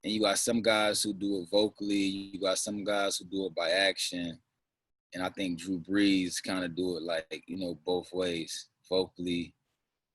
And you got some guys who do it vocally. You got some guys who do it by action. And I think Drew Brees kind of do it like, both ways, vocally,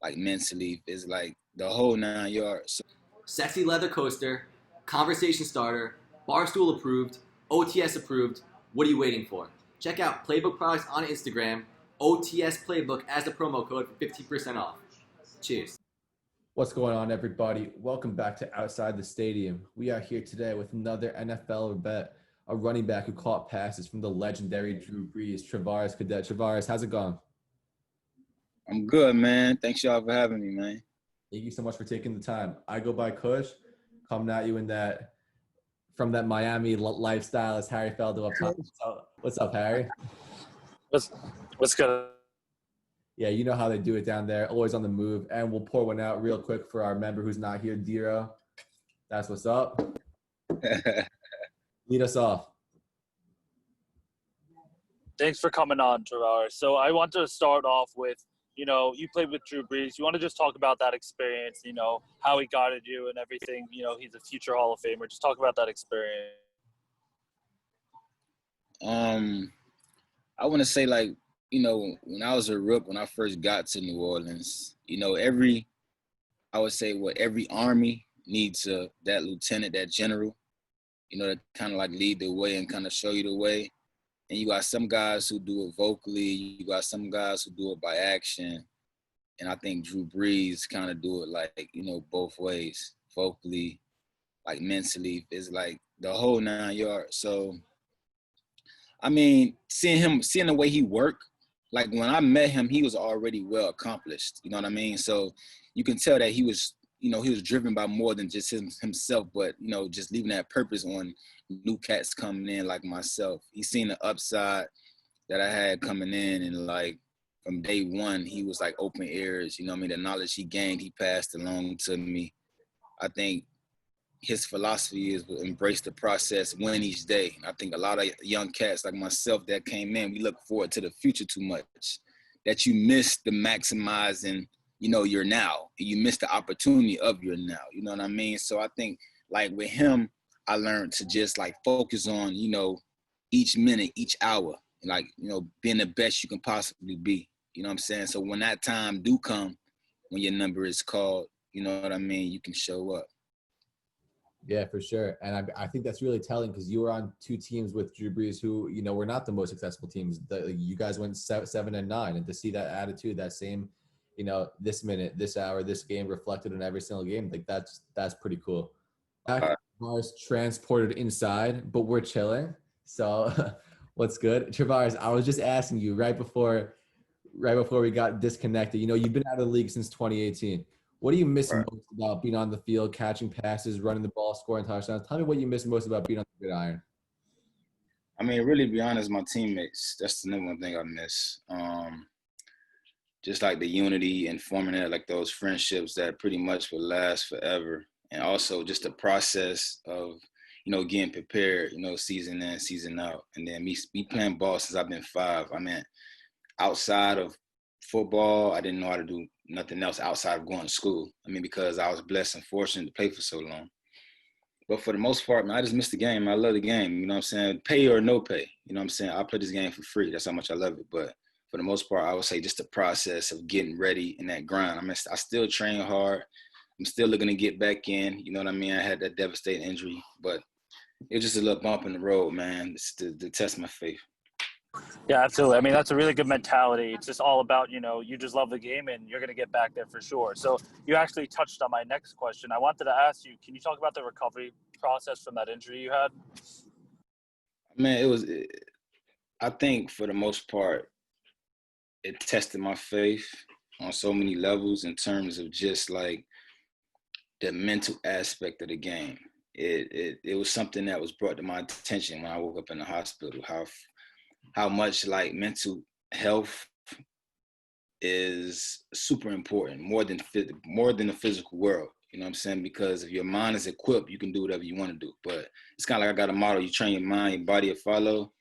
like mentally. It's like the whole 9 yards. Sexy leather coaster, conversation starter, barstool approved, OTS approved. What are you waiting for? Check out Playbook Products on Instagram, OTS Playbook as the promo code for 15% off. Cheers. What's going on, everybody? Welcome back to Outside the Stadium. We are here today with another NFL vet, a running back who caught passes from the legendary Drew Brees, Travaris Cadet. Travaris, how's it going? I'm good, man. Thanks y'all for having me, man. Thank you so much for taking the time. I go by Kush, coming at you from that Miami lifestyle as Harry Feldo up top. What's up, Harry? What's good? Yeah, you know how they do it down there, always on the move. And we'll pour one out real quick for our member who's not here, Dero. That's what's up. Lead us off. Thanks for coming on, Travaris. So I want to start off with, you played with Drew Brees. You want to just talk about that experience, how he guided you and everything. He's a future Hall of Famer. Just talk about that experience. I want to say, when I was a rook, when I first got to New Orleans, every army needs that lieutenant, that general, to kind of like lead the way and kind of show you the way. And you got some guys who do it vocally. You got some guys who do it by action. And I think Drew Brees kind of do it like, both ways, vocally, like mentally. It's like the whole 9 yards. So, I mean, seeing the way he worked, like when I met him, he was already well accomplished. You know what I mean? So you can tell that he was driven by more than just himself, but, just leaving that purpose on new cats coming in like myself. He's seen the upside that I had coming in, and like from day one, he was like open ears. The knowledge he gained, he passed along to me. I think his philosophy is to embrace the process, win each day. I think a lot of young cats like myself that came in, we look forward to the future too much, that you miss the maximizing, your now. You miss the opportunity of your now. You know what I mean? So I think like with him, I learned to just like focus on, each minute, each hour, like, being the best you can possibly be. You know what I'm saying? So when that time do come, when your number is called, you know what I mean, you can show up. Yeah, for sure. And I think that's really telling because you were on two teams with Drew Brees who, were not the most successful teams. You guys went 7 and 9, and to see that attitude, that same, this minute, this hour, this game reflected in every single game, like that's pretty cool. Travaris transported inside, but we're chilling. So what's good? Travaris, I was just asking you right before we got disconnected. You've been out of the league since 2018. What do you miss most about being on the field, catching passes, running the ball, scoring touchdowns? Tell me what you miss most about being on the gridiron. I mean, really be honest, my teammates, that's the number one thing I miss. Just like the unity and forming that, like those friendships that pretty much will last forever. And also just the process of, getting prepared, season in, season out. And then me playing ball since I've been 5. I mean, outside of football, I didn't know how to do nothing else outside of going to school. I mean, because I was blessed and fortunate to play for so long. But for the most part, man, I just miss the game. I love the game. You know what I'm saying? Pay or no pay. You know what I'm saying? I play this game for free. That's how much I love it. But for the most part, I would say just the process of getting ready and that grind. I mean, I still train hard. I'm still looking to get back in. You know what I mean? I had that devastating injury, but it was just a little bump in the road, man, to test my faith. Yeah, absolutely. I mean, that's a really good mentality. It's just all about, you just love the game and you're going to get back there for sure. So you actually touched on my next question. I wanted to ask you, can you talk about the recovery process from that injury you had? Man, I think for the most part, it tested my faith on so many levels in terms of just like the mental aspect of the game. It was something that was brought to my attention when I woke up in the hospital, how much like mental health is super important, more than the physical world. You know what I'm saying? Because if your mind is equipped, you can do whatever you want to do. But it's kind of like I got a motto: you train your mind, your body will follow.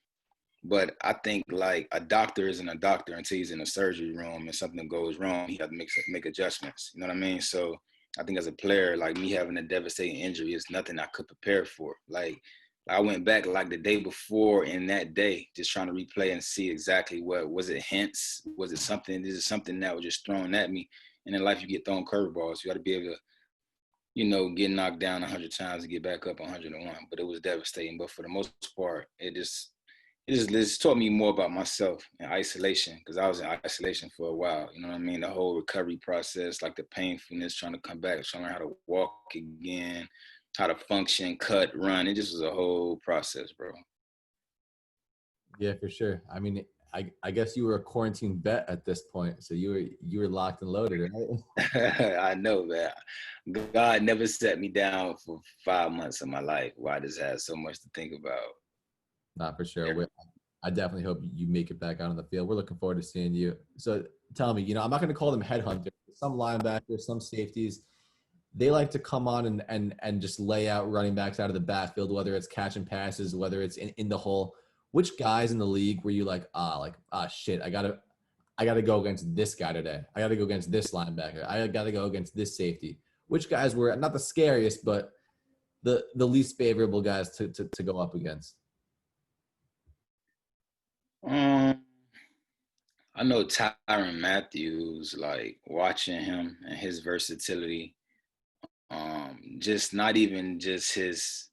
But I think like a doctor isn't a doctor until he's in a surgery room and something goes wrong. He has to make adjustments. You know what I mean? So I think as a player, like me having a devastating injury is nothing I could prepare for. Like I went back like the day before and that day, just trying to replay and see exactly what was it. Hints? Was it something? This is something that was just thrown at me. And in life, you get thrown curveballs. You got to be able to, get knocked down 100 times and get back up 101. But it was devastating. But for the most part, it just taught me more about myself and isolation, because I was in isolation for a while. You know what I mean? The whole recovery process, like the painfulness, trying to come back, trying to learn how to walk again, how to function, cut, run. It just was a whole process, bro. Yeah, for sure. I mean, I guess you were a quarantine vet at this point, so you were locked and loaded, right? I know that God never set me down for 5 months of my life where I just had so much to think about. Not for sure. I definitely hope you make it back out on the field. We're looking forward to seeing you. So tell me, I'm not going to call them headhunters. Some linebackers, some safeties, they like to come on and just lay out running backs out of the backfield, whether it's catching passes, whether it's in the hole. Which guys in the league were you like, shit, I gotta go against this guy today. I gotta go against this linebacker. I gotta go against this safety. Which guys were not the scariest, but the least favorable guys to go up against? I know Tyrann Matthews, like watching him and his versatility, just not even just his,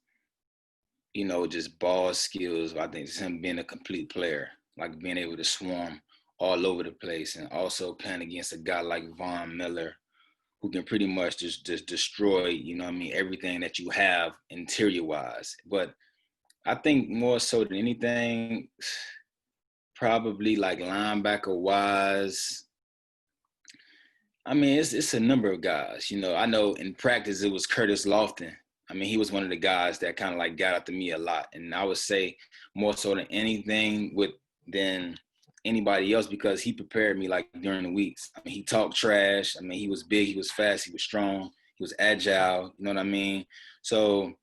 just ball skills. I think just him being a complete player, like being able to swarm all over the place, and also playing against a guy like Von Miller, who can pretty much just destroy, everything that you have interior-wise. But I think more so than anything, probably like linebacker-wise, I mean, it's a number of guys. I know in practice it was Curtis Lofton. I mean, he was one of the guys that kind of like got after me a lot. And I would say more so than anything than anybody else, because he prepared me like during the weeks. I mean, he talked trash. I mean, he was big, he was fast, he was strong, he was agile. You know what I mean? So,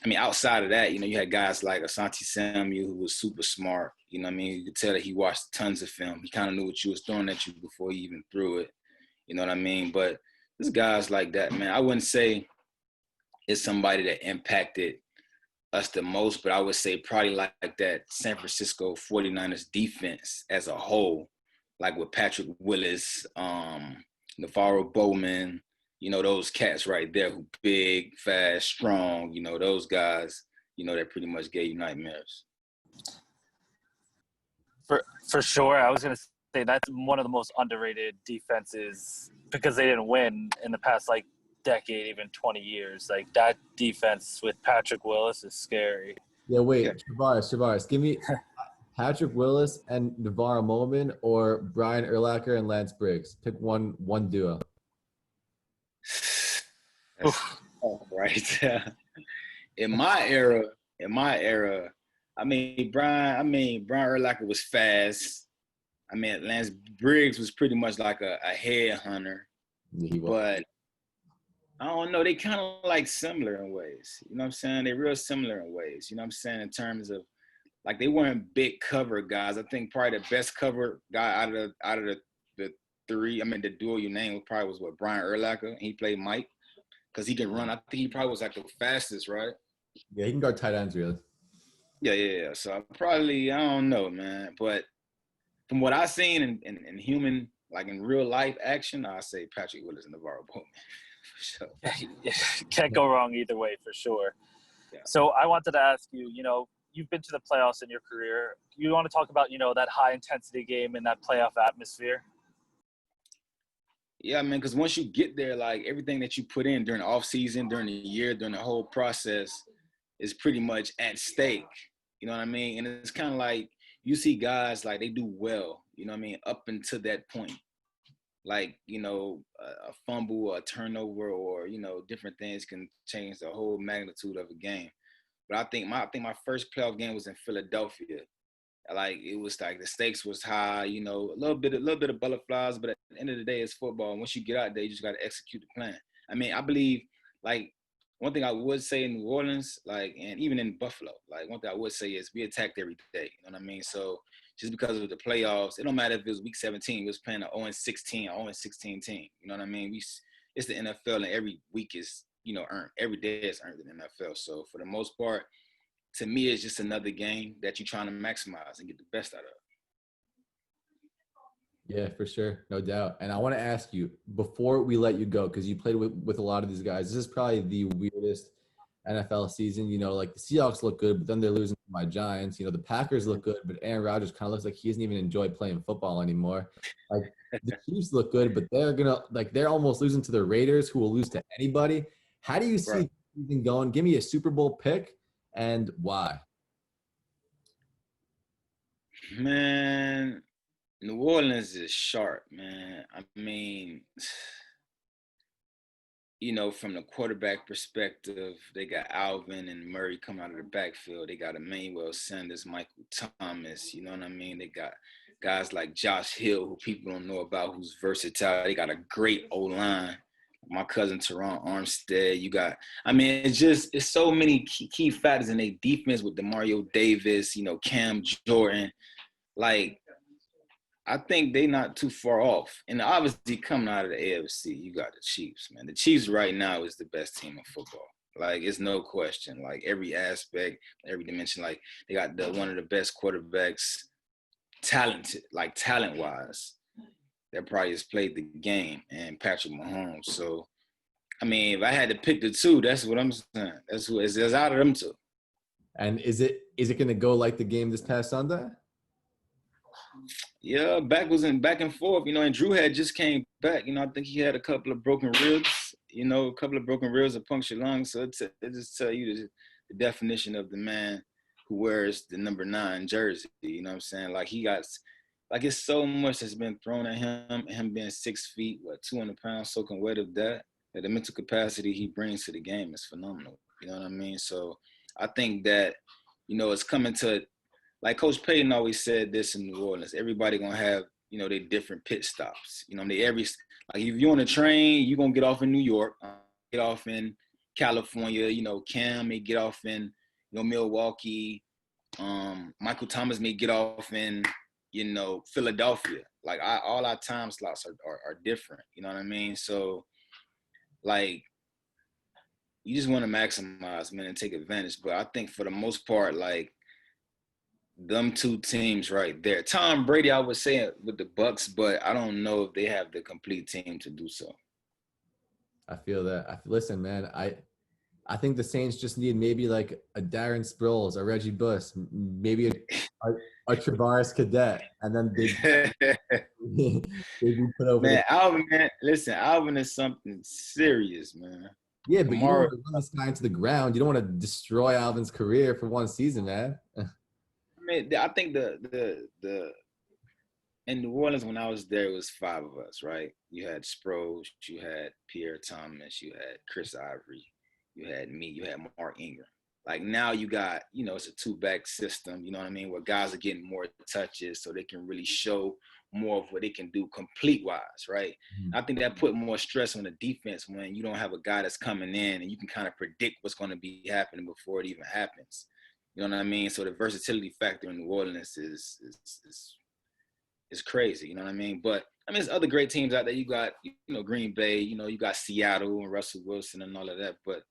I mean, outside of that, you had guys like Asante Samuel, who was super smart. You know what I mean? You could tell that he watched tons of film. He kind of knew what you was throwing at you before he even threw it. You know what I mean? But there's guys like that, man. I wouldn't say it's somebody that impacted us the most, but I would say probably like that San Francisco 49ers defense as a whole, like with Patrick Willis, Navarro Bowman, those cats right there who big, fast, strong, those guys, that pretty much gave you nightmares. For sure. I was going to say that's one of the most underrated defenses because they didn't win in the past like decade, even 20 years. Like that defense with Patrick Willis is scary. Yeah, wait, Travaris, give me Patrick Willis and Navarro Bowman or Brian Urlacher and Lance Briggs. Pick one duo. Right. In my era, I mean, Brian Urlacher was fast. I mean, Lance Briggs was pretty much like a headhunter. Yeah, but I don't know. They kind of like similar in ways. You know what I'm saying? They're real similar in ways. You know what I'm saying? In terms of, like, they weren't big cover guys. I think probably the best cover guy out of the three, I mean, the duo you named probably was Brian Urlacher. He played Mike because he can run. I think he probably was like the fastest, right? Yeah, he can guard tight ends, really. Yeah. So probably, I don't know, man. But from what I've seen in human, like in real life action, I say Patrick Willis and Navarro Bowman. For sure. Can't go wrong either way, for sure. Yeah. So I wanted to ask you, you've been to the playoffs in your career. You want to talk about, that high intensity game and that playoff atmosphere? Yeah, man, because once you get there, like everything that you put in during the off season, during the year, during the whole process is pretty much at stake. You know what I mean? And it's kind of like you see guys like they do well, up until that point. Like, a fumble or a turnover or, different things can change the whole magnitude of a game. But I think my first playoff game was in Philadelphia. Like, it was like the stakes was high, a little bit of butterflies, but at the end of the day, it's football. And once you get out there, you just got to execute the plan. I mean, I believe, like, one thing I would say in New Orleans, like, and even in Buffalo, like, one thing I would say is we attacked every day. You know what I mean? So just because of the playoffs, it don't matter if it was week 17, we was playing an 0-16 or 0-16 team. You know what I mean? it's the NFL, and every week is, earned. Every day is earned in the NFL. So for the most part, to me, it's just another game that you're trying to maximize and get the best out of. Yeah, for sure. No doubt. And I want to ask you, before we let you go, because you played with a lot of these guys, this is probably the weirdest NFL season. Like the Seahawks look good, but then they're losing to my Giants. The Packers look good, but Aaron Rodgers kind of looks like he doesn't even enjoy playing football anymore. Like the Chiefs look good, but they're almost losing to the Raiders, who will lose to anybody. How do you see the season going? Give me a Super Bowl pick and why. Man, New Orleans is sharp, man. I mean, from the quarterback perspective, they got Alvin and Murray coming out of the backfield. They got Emmanuel Sanders, Michael Thomas. You know what I mean? They got guys like Josh Hill, who people don't know about, who's versatile. They got a great O-line. My cousin Teron Armstead. It's so many key factors in their defense with DeMario Davis, Cam Jordan. Like, I think they not too far off. And obviously coming out of the AFC, you got the Chiefs, man. The Chiefs right now is the best team in football. Like, it's no question. Like, every aspect, every dimension. Like, they got one of the best quarterbacks, talent-wise, that probably has played the game, and Patrick Mahomes. So, if I had to pick the two, that's what I'm saying. That's out of them two. And is it going to go like the game this past Sunday? Yeah, back and forth, and Drew had just came back. I think he had a couple of broken ribs, a punctured lungs. So it just tell you the definition of the man who wears the number 9 jersey. You know what I'm saying? Like, it's so much that's been thrown at him being 6 feet, 200 pounds, soaking wet of that the mental capacity he brings to the game is phenomenal. You know what I mean? So I think that, it's coming to, like Coach Payton always said this in New Orleans, everybody gonna have, their different pit stops. If you're on a train, you're gonna get off in New York, get off in California, Cam may get off in, Milwaukee, Michael Thomas may get off in, Philadelphia. Like, all our time slots are different. You know what I mean? So, like, you just want to maximize, man, and take advantage. But I think for the most part, like, them two teams right there. Tom Brady, I would say with the Bucks, but I don't know if they have the complete team to do so. I feel that. Listen, man, I think the Saints just need maybe like a Darren Sproles, a Reggie Bush, maybe a Travaris Cadet, and then they'd be put over. Man, Alvin is something serious, man. Yeah, but you don't want to run this guy into the ground. You don't want to destroy Alvin's career for one season, man. I think the in New Orleans when I was there, it was 5 of us, right? You had Sproles, you had Pierre Thomas, you had Chris Ivory, you had me, you had Mark Ingram. Like, now you got, it's a 2-back system, you know what I mean, where guys are getting more touches so they can really show more of what they can do complete-wise, right? Mm-hmm. I think that put more stress on the defense when you don't have a guy that's coming in and you can kind of predict what's going to be happening before it even happens. You know what I mean? So the versatility factor in New Orleans is crazy. You know what I mean? But there's other great teams out there. You got, Green Bay. You got Seattle and Russell Wilson and all of that. But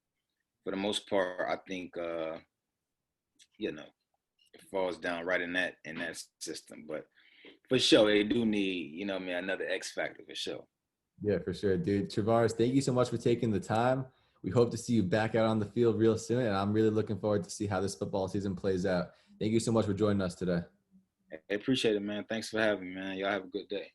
for the most part, I think, it falls down right in that system. But for sure, they do need, another X factor for sure. Yeah, for sure, dude. Travaris, thank you so much for taking the time. We hope to see you back out on the field real soon, and I'm really looking forward to see how this football season plays out. Thank you so much for joining us today. I appreciate it, man. Thanks for having me, man. Y'all have a good day.